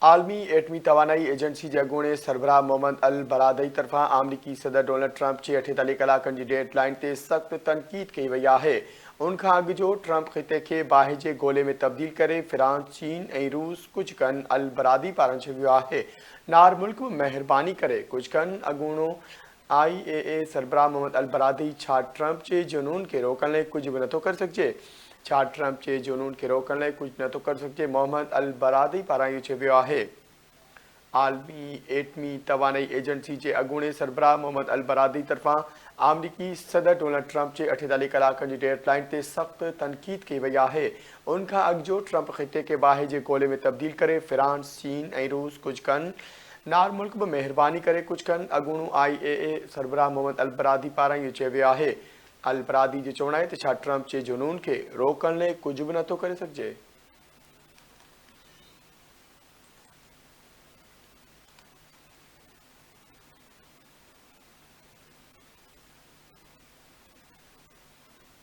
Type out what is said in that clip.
आलमी एटमी तवानाई एजेंसी जे अॻूणे सरबराह मोहम्मद अल बरादई तरफ़ां आमरीकी सदर डोनाल्ड ट्रंप जी 48 कलाकनि जी डेडलाइन ते सख़्त तनक़ीद कई वई आहे। उन खां अॻु जो ट्रंप ख़िते खे बाहि जे गोले में तब्दील करे फ्रांस, चीन ऐं रूस कुझु कनि। अल बरादी पारां चयो आहे, नार मुल्क में महिरबानी करे कुझु कनि। अॻूणो IAEA सरबराह मोहम्मद अल बरादी, छा ट्रंप जे जुनून खे रोकण लाइ कुझु बि नथो करे सघिजे? छा ट्रंप जे जुनून खे रोकण लाइ कुझु नथो करे सघिजे? मोहम्मद अल बरादी पारां इहो चयो वियो आहे। आलमी एटमी तवानाई एजेंसी जे अॻूणे सरबराह मोहम्मद अल बरादी तरफ़ां आमरीकी सदर डोनाल्ड ट्रंप जे 48 कलाकनि जी डेडलाइन ते सख़्त तनक़ीद कई वई आहे। उन खां अॻु जो ट्रंप ख़िते खे बाहि जे गोले में तब्दील करे फ्रांस, चीन ऐं रूस कुझु कनि। नार मुल्क में महिरबानी करे कुझु कनि। अॻूणो IAEA सरबराह मोहम्मद अल बरादी पारां इहो चयो वियो आहे। अल बरादी जो चवणु आहे त छा ट्रंप जे जुनून खे रोकण लाइ कुझु बि नथो करे सघिजे।